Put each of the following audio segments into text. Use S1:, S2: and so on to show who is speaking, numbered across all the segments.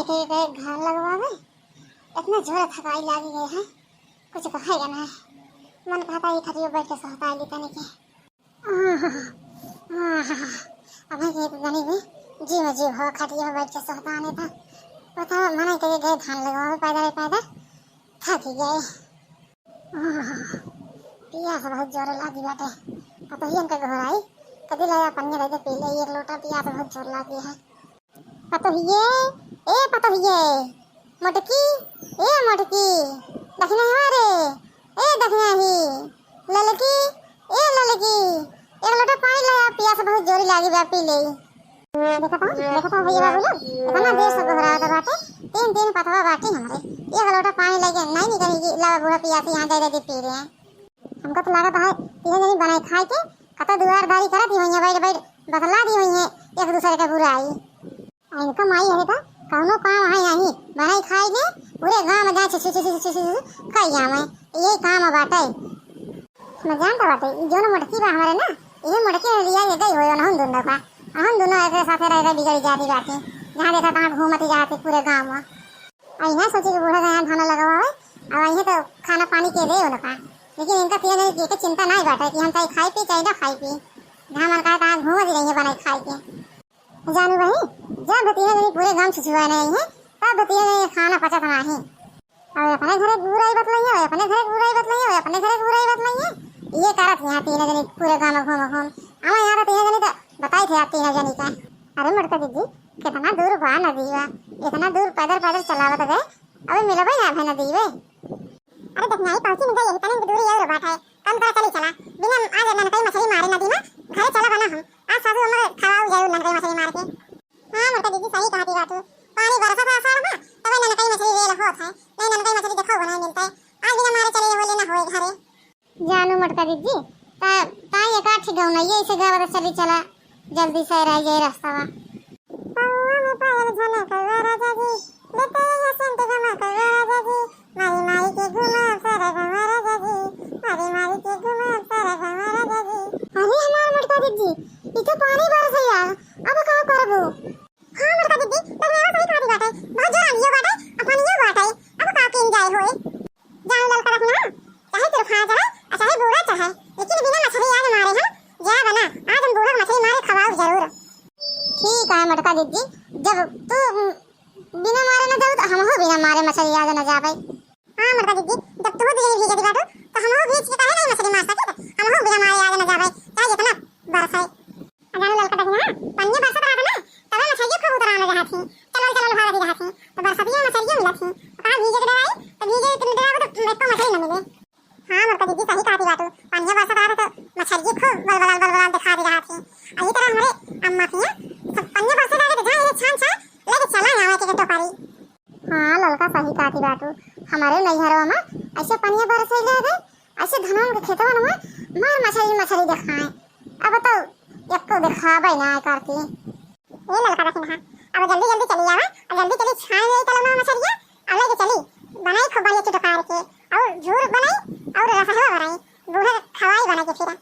S1: बनाई के घर लगवावे इतना जोर थकाई लागी गई है कुछ कहेगा ना मन कहता ही खटियो बैठ के सहता ली तने के अब के गनी में जी हो खटियो बैठ के सहता आने था पता मना के गए धान लगवावे पैदल थक गए पियास बहुत जोर लागी बाटे पतोहियन के घर आई कदी लाया पन्ने ले पी ले एक लोटा पियास बहुत जोर लागी है पतोहिए मोटकी मोटकी दखना हमारे दखना ही ललकी ललकी एक लोटा पानी लाया पियास बहुत जोर लागी बा पी ले देखा भैया बाबू लोग इतना देर से घबरा था बाटे तीन पतवा बाटी हमारे एक लोटा पानी लेके नहीं निकलेगी लावा बूढ़ा पियासी यहाँ दे पी रहे हैं हमको तो लगा है तीन जनी बनाई खाए के कत दुआरदारी करती हुई है बैठ बतला दी हुई है एक दूसरे का बुराई इनका माई है का कौनो काम है नहीं बनाई खाई ने पूरे गांव में जाए खाई मैं यही काम बाटे मैं जानता बाटे जो मटकी बा हमारे ना ये मटकी लिया ये गई हो ना हम दोनों ऐसे साथे रह बिगड़ी जाती बाटी जहाँ देखा तहाँ घूमती जाती पूरे गाँव में आई ना सोची कि बूढ़ा यहाँ खाना लगा हुआ है अब आई तो खाना पानी के दे उनका लेकिन इनका तीन की चिंता नहीं बाटे कि हम चाहे खाई पी चाहे ना खाई पी जहाँ मन कहा तहाँ घूम रही है बनाई खाई के जानू भाई जब तीन जनी पूरे गाँव छुछुआ नहीं है तब तीन जनी खाना पचत नहीं और अपने घरे बुराई बतलाई है अपने घरे बुराई बतलाई है अपने घरे बुराई बतलाई है ये करत यहाँ तीन जनी पूरे गाँव में घूम हमें यहाँ तो तीन जनी तो बताई थे आप तीन जनी का अरे मटका दीदी कितना दूर बा नदी बा इतना दूर पैदल चलावत गए अबे मिलबे ना है नदी वे अरे देखना ही पहुंची नहीं गई इतनी दूरी और बात है कम कर चली चला बिना आज मन कई मछली मारे नदी में घरे चला बना हम आज सासू हमरे खवाओ जाऊ नन कई मछली मार के हां मटका दीदी सही कहती बात पानी बरसा था आसार में तब नन कई मछली वेल होत है नहीं नन कई मछली देखो बना मिलता है आज बिना मारे चले होले ना होए घरे जानू मटका दीदी ता ये काठी गाँव नहीं ये इसे गाँव चली चला जल्दी से रह जाए रास्ता में पावा में पायल झना करवा राजा जी लेते ये संत गमा करवा राजा जी मारी के घुमा सारा गमा राजा जी मारी के घुमा सारा गमा राजा जी अरे हमार मटका दीदी इतो पानी बरस गया अब का करबो हां मटका दीदी तो मेरा सही खाती बात है बहुत जोर आंधी बात है अपन ये बात है अब का किन जाए होए जान लल कर रखना चाहे तेरे खा जाए चाहे बूढ़ा चाहे लेकिन बिना मछली आज मारे हैं जा बना आज हम बूढ़ा मछली मारे खवाओ जरूर ठीक है मटका दीदी जब तू बिना मारे न जाओ तो हम हो बिना मारे मछली आज न जा भाई हां मटका दीदी जब तू भी भेज दी बात तो हम हो भेज के काहे नहीं मछली मार सके हम हो बिना मारे आज न जा भाई चाहे जितना बरस है अजान ललका देखना पन्ने बरसा रहा ना तब मछली खूब उतर आने रहा थी चलो भाग रहा थी तो बरसतिया मछली मिला थी कहां भीजे के डराई तो भीजे इतने डराव तो मेरे को मछली न मिले हां मटका दीदी सही कहती बात पन्ने बरसा रहा तो मछली खूब बल दिखा दे रहा थी अभी तरह हमारे अम्मा थी सब पन्ने बरसा रहा तो जाए छान लेके चला यहाँ के टोकरी हां ललका सही कहती बात हमारे नैहरवा में ऐसे पन्ने बरसे ले गए ऐसे धनों के खेतवा में मार मछली दिखाए अब तो एक तो दिखावे ना करती ये ललका देखना अब जल्दी चली आवा और जल्दी चली छान ले चलो ना मछलियां अब लेके चली बनाई खूब बढ़िया टोकर के और झूर बनाई और रसहवा बनाई बूढ़ा खवाई बना के फिर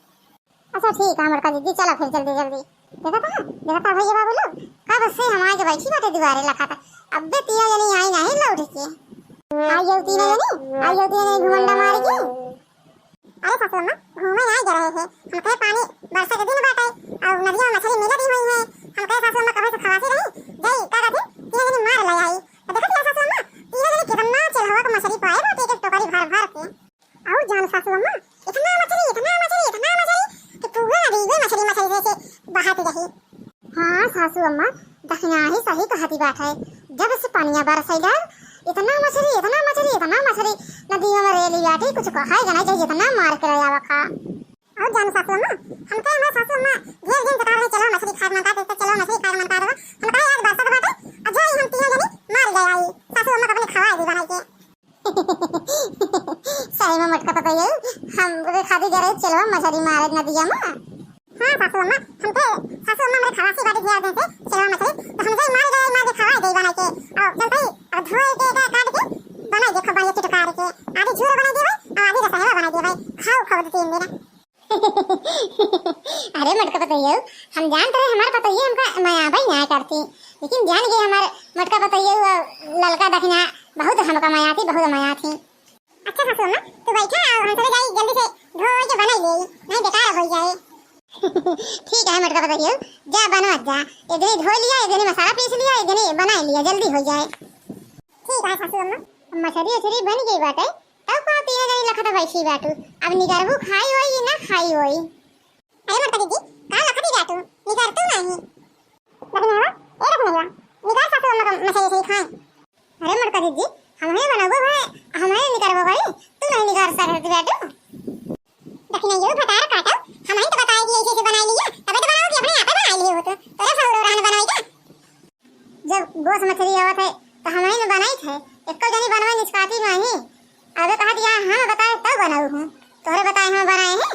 S1: अच्छा ठीक है मटका दीदी चलो फिर जल्दी देखा था भैया बाबू लोग कब से हम आगे बैठी बाटे दीवारे लखा था अब बे तीन जनी आई नहीं लौट के आई तीन जनी घुमंडा मार के अरे सासू अम्मा घूमे नहीं जा रहे थे हम कहे पानी बरसा के दिन बाटे और नदियों में मछली मिल रही हुई है हम कहे सासू अम्मा कभी तो खवासी रही गई का कहती तीन जनी मार ले आई तो देखत सासू अम्मा तीन जनी कितना चलवा के मछली पाए बाटे एक टोकरी भर के और जान सासू अम्मा इतना मछली कि पूरा नदी में मछली से बहाती रही हां सासू अम्मा दखना ही सही कहती बात है जब से पानिया बरसैला इतना मछली नदियों में रेली बाटी कुछ कहाएगा नहीं चाहिए इतना मार के रहा खा और जान सासू अम्मा हम कहे हमारे सासू अम्मा घेर दिन कटा रहे चलो मछली खाए मनता तो चलो मछली खाए मनता दो हम कहे आज बरसात बाटे और जो हम तीन जनी मार गए आई सासू अम्मा कभी खवाए दी बनाई के सही में मटका पता है हम खाती जा रहे चलो मछली मारे नदिया में हां सासू अम्मा हम कहे सासू अम्मा मेरे खवासी बाटी दिया देते चलो मछली तो हम से मार के खवाए दी बनाई के और चलते ही और धोए के काट के बनाई देखो बढ़िया टुकार के आधी झूर बना दे भाई आधी रसहवा बना दे भाई खाओ तीन दिन अरे मटका पता है हम जानते रहे हमारे पता ही हमका करती, लेकिन जान गए हमारे मटका बताइए ललका दखना बहुत हमका माया थी, बहुत माया थी। अच्छा सासू अम्मा तू बैठा और हम चले जाई जल्दी से धो के बना ले, नहीं बेकार हो जाए। ठीक है मटका बताइए, जा बनवा जा, इधर धो लिया, इधर मसाला पीस लिया, इधर बना लिया, जल्दी हो जाए। ठीक है सासू अम्मा, मछली उछली बन गई बाटे, तब का तीन जनी लखत बैठी बाटू, अब निगरबू खाई होई ना खाई होई। अरे मटका दीदी का लखती बाटू, निगर तू नहीं लेकिन हवा ए रखनेगा निगार सासू अम्मा का मछली से खाए। अरे मटका दीदी हमें बनाबो भाई, हमें निगरबो भाई, तू नहीं निगार सकती बाटू। लेकिन ये फटार काटो, हमें तो बताए कि ऐसे बना लिया, तब तो बनाओगी अपने आप बना लिए हो तो तेरा सौरो रहने बनाएगा। जब गोस मछली आवत है तो हमें ने बनाई थे, एक जनी बनवा निष्काती नहीं, अबे कहा दिया हां बताए तब बनाऊ हूं, तोरे बताए हम बनाए हैं।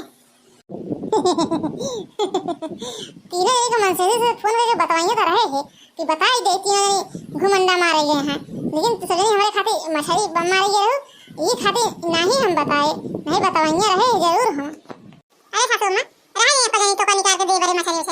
S1: तीनों एक मनसेरी से फोन करके बताइए तो रहे थे कि बताई दे तीनों घुमंडा मारे गए हैं, लेकिन तो सजनी हमारे खाते मछली बम मारे गए हो, ये खाते नहीं हम बताए, नहीं बताइए रहे जरूर हम। अरे सासू अम्मा रहा नहीं पता नहीं तो निकाल के दे बड़े मछली